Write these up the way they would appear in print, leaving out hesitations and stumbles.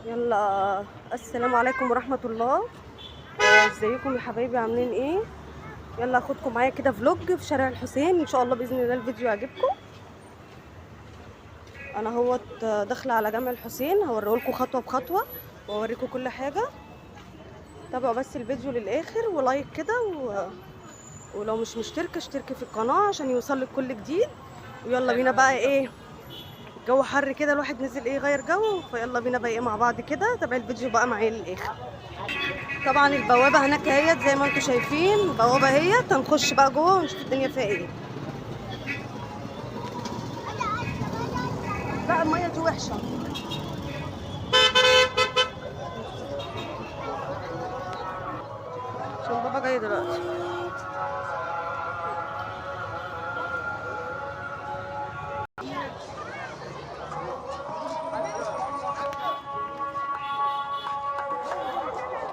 يلا، السلام عليكم ورحمة الله. ازيكم يا حبايبي، عاملين ايه؟ يلا اخدكم معايا كده فلوج في شارع الحسين، ان شاء الله باذن الله الفيديو يعجبكم. انا اهوت داخله على جامع الحسين، هوريهولكم خطوه بخطوه واوريكم كل حاجه. تابعوا بس الفيديو للاخر ولايك كده ولو مش مشتركه اشتركي في القناه عشان يوصلك كل جديد. ويلا بينا بقى ايه، الجو حر كده، الواحد نزل ايه يغير جو، فيلا بينا بقى ايه مع بعض كده. تابع الفيديو بقى معايا للاخر. طبعا البوابه هناك اهيت زي ما انتم شايفين، البوابه اهيت، هنخش بقى جوه ونشوف الدنيا فيها ايه. لا الميه دي وحشه. عشان بابا جاي دلوقتي.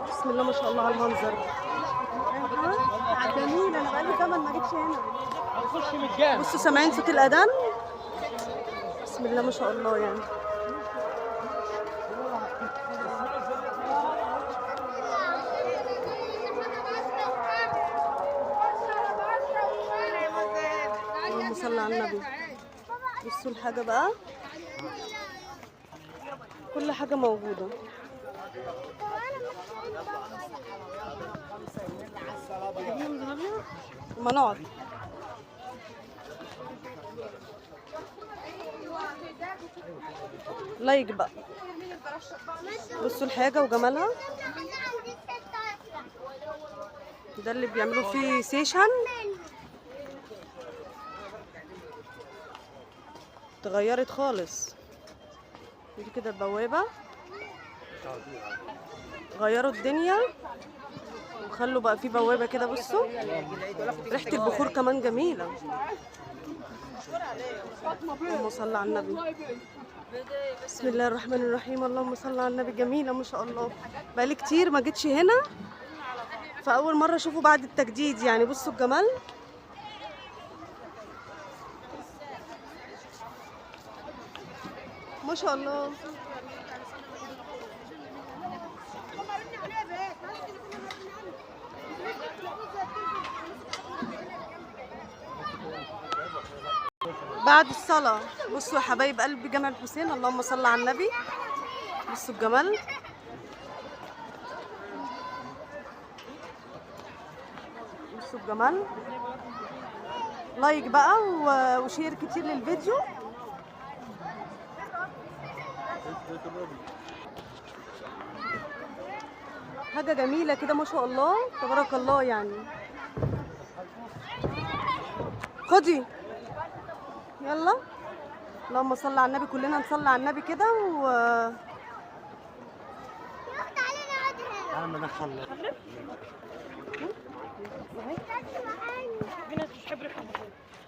بسم الله ما شاء الله على المنظر. جميل، انا بقالي زمن ما جيتش هنا. بصوا سامعين صوت الاذان؟ بسم الله ما شاء الله يعني. اللهم صل على النبي. بصوا الحاجه بقى، كل حاجه موجوده. ما نقعد. لايك بقى. بصوا الحاجه وجمالها. ده اللي بيعملوا فيه سيشن. اتغيرت خالص. دي كده البوابه، غيروا الدنيا وخلوا بقى في بوابه كده. بصوا ريحه البخور كمان جميله. اللهم صل على النبي. بسم الله الرحمن الرحيم. اللهم صل على النبي. جميله ما شاء الله. بقالي كتير ما جيتش هنا، فاول مره اشوفه بعد التجديد يعني. بصوا الجمال. ما شاء الله. بعد الصلاة بصوا يا حبايب قلبي جامع الحسين، اللهم صل على النبي. بصوا الجمال. بصوا الجمال. لايك بقى وشير كتير للفيديو. حاجة جميلة كده ما شاء الله تبارك الله يعني. خدي يلا. اللهم صل على النبي، كلنا نصلي على النبي كده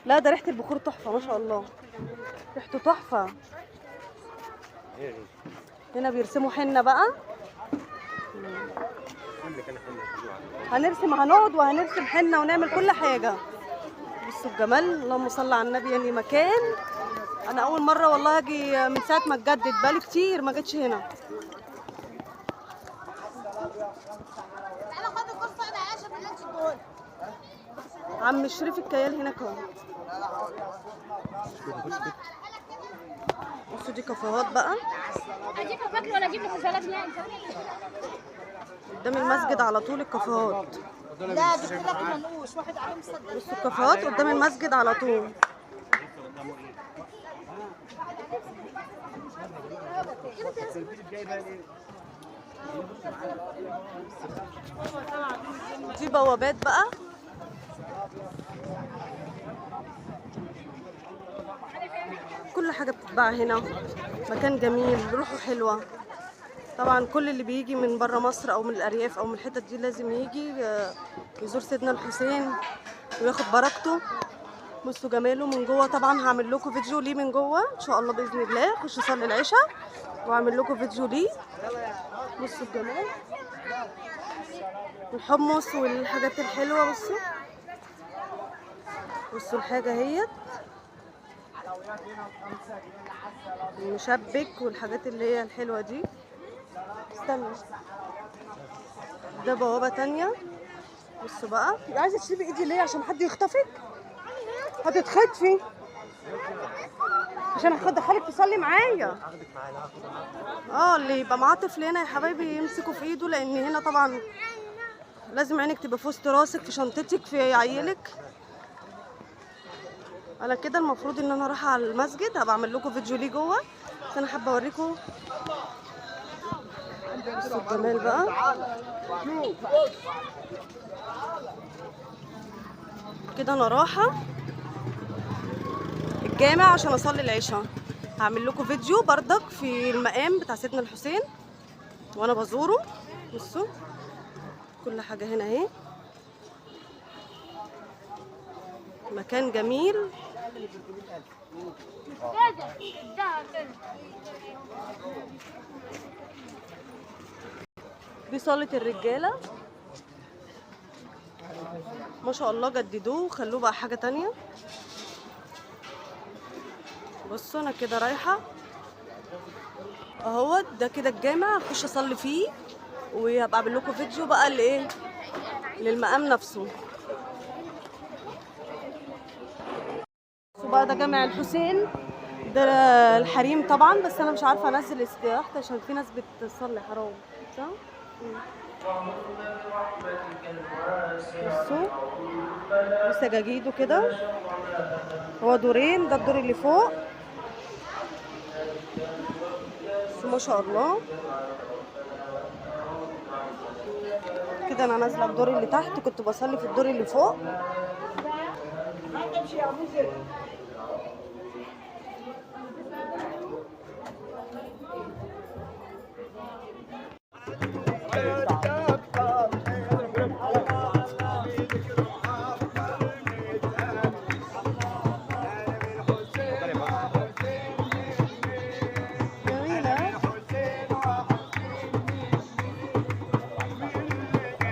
لا ده ريحة البخور تحفة ما شاء الله، ريحته تحفة. هنا بيرسموا حنة بقى. هنرسم، هنقعد وهنرسم حنة ونعمل كل حاجة. بصوا الجمال. اللهم صل على النبي. يعني مكان انا اول مرة والله اجي من ساعة ما اتجدد، بقالي كتير ما جيتش هنا. عم شريف الكيال هناك اهو. بصوا دي كافيهات بقى. اجيب فاكر ولا اجيب لك ثلاث يعني قدام المسجد على طول الكافيهات. لا جبت لك منقوش واحد عليه مصدق. بصوا الكافيهات قدام المسجد على طول. دي بوابات بقى. كل حاجة بتتباع هنا. مكان جميل، روحه حلوة. طبعا كل اللي بيجي من بره مصر او من الارياف او من الحتت دي لازم يجي يزور سيدنا الحسين وياخد بركته. بصوا جماله من جوه. طبعا هعمل لكم فيديو ليه من جوه ان شاء الله باذن الله. خش صلي العشاء واعمل لكم فيديو ليه. بصوا الجمال، الحمص والحاجات الحلوه. بصوا بصوا الحاجه اهيت. المشبك والحاجات اللي هي الحلوة دي. استنى، ده بوابة تانية. بصوا بقى، عايزة تسيبي ايدي ليه؟ عشان حد يخطفك؟ هتتخطفي عشان ادخلك تصلي معايا. اللي يبقى معاه طفل هنا يا حبايبي يمسكوا في ايده، لان هنا طبعا لازم عينك تبقى في وسط راسك، في شنطتك، في عيلك. انا كده المفروض ان انا رايحه على المسجد، هبقى اعمل لكم فيديو ليه جوه، بس انا حابه اوريكم. بصوا الجمال بقى. كده انا رايحه الجامع عشان اصلي العشاء. هعمل لكم فيديو بردك في المقام بتاع سيدنا الحسين وانا بزوره. بصوا كل حاجه هنا اهي، مكان جميل. دي صالة الرجالة، ما شاء الله جددوه وخلوه بقى حاجة تانية. بصوا انا كده رايحة اهوت، ده كده الجامع، هخش اصلي فيه وهبقى اعمل لكم فيديو بقى لايه، للمقام نفسه. بصوا بقى ده جامع الحسين، ده الحريم طبعا، بس انا مش عارفه انزل استراحتي عشان في ناس بتصلي حرام، صح؟ بصوا وسجاجيده كده، هو دورين، ده الدور اللي فوق. بصوا ما شاء الله. كده انا نازله الدور اللي تحت، كنت بصلي في الدور اللي فوق.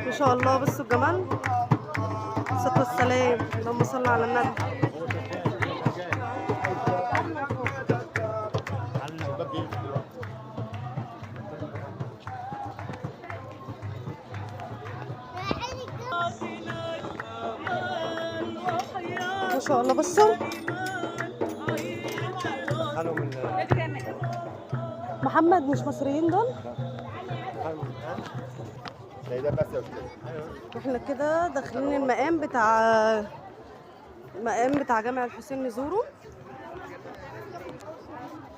ما شاء الله. بصوا الجمال، الصلاة والسلام، اللهم صل على النبي. ما شاء الله. بصوا محمد، مش مصريين دول؟ احنا كده داخلين المقام بتاع جامع الحسين نزوره.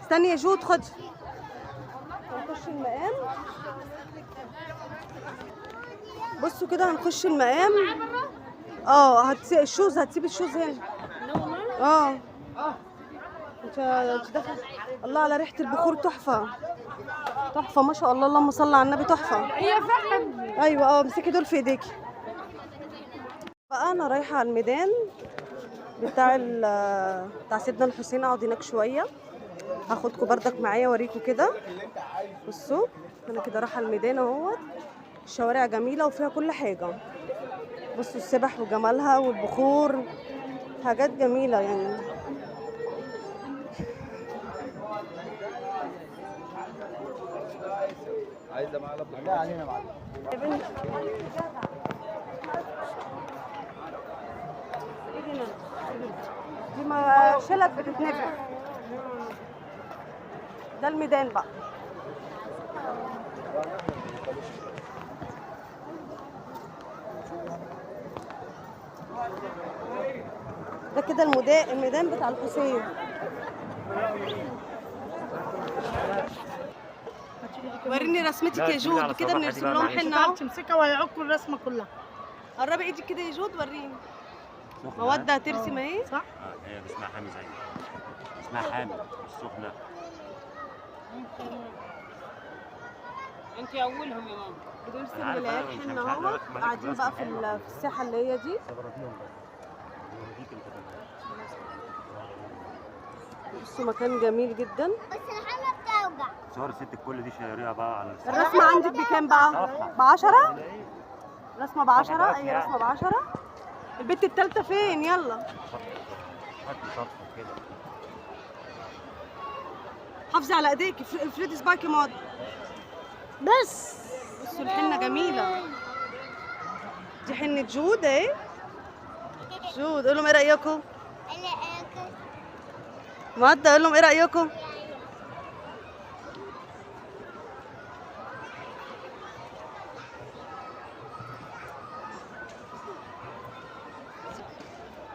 استني يا جود، خدي هنخش المقام. بصوا كده هنخش المقام. الشوز، هتسيب الشوز هنا. انت داخل. الله على ريحه البخور، تحفه تحفه ما شاء الله، اللهم صل على النبي، تحفه. هي فعلا. ايوه امسكي دول في ايديكي. بقى انا رايحه على الميدان بتاع سيدنا الحسين، اقعد هناك شويه، هاخدكم بردك معايا اوريكم كده. بصوا انا كده رايحه الميدان اهوت، الشوارع جميله وفيها كل حاجه. بصوا السبح وجمالها والبخور، حاجات جميله يعني. عايزه معلب لا علينا معلب دي ما شلت بتتنفع. ده الميدان بقى. ده كده الميدان بتاع الحسين. وريني رسمتك يا جود، كده بنرسم لهم حنه اهو. تمسكها وهيعكوا الرسمه كلها. قربي ايدك كده يا جود، وريني. مودة هترسم اهي، صح؟ هي اسمها حامي زي اسمها حامي السخنه. انت اولهم يا ماما. بنرسم العيال حنه اهو، قاعدين بقى في الساحه اللي هي دي. بصوا مكان جميل جدا. بس الحمى بتوجع. صور الست الكل دي شيريها بقى على الرسمه عندك بكام بقى؟ ب10؟ رسمه ب10، اي رسمه ب10. البت التالتة فين؟ يلا هات لي صفحه كده. حافظي على ايديكي، افردي صباعك يا ماضي. بس بصوا الحنه جميله، دي حنه جود اهي. جود قول لهم ايه رايكم؟ مادة قول لهم ايه رايكم؟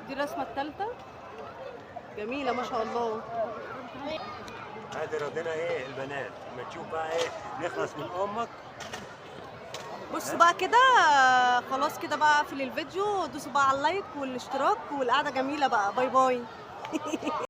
دي الرسمه الثالثه جميله ما شاء الله. هذه رضينا ايه البنات لما تشوف بقى ايه نخلص من امك. بصوا بقى كده، خلاص كده بقى اقفل الفيديو، دوسوا بقى على اللايك والاشتراك، والقعده جميله بقى. باي باي.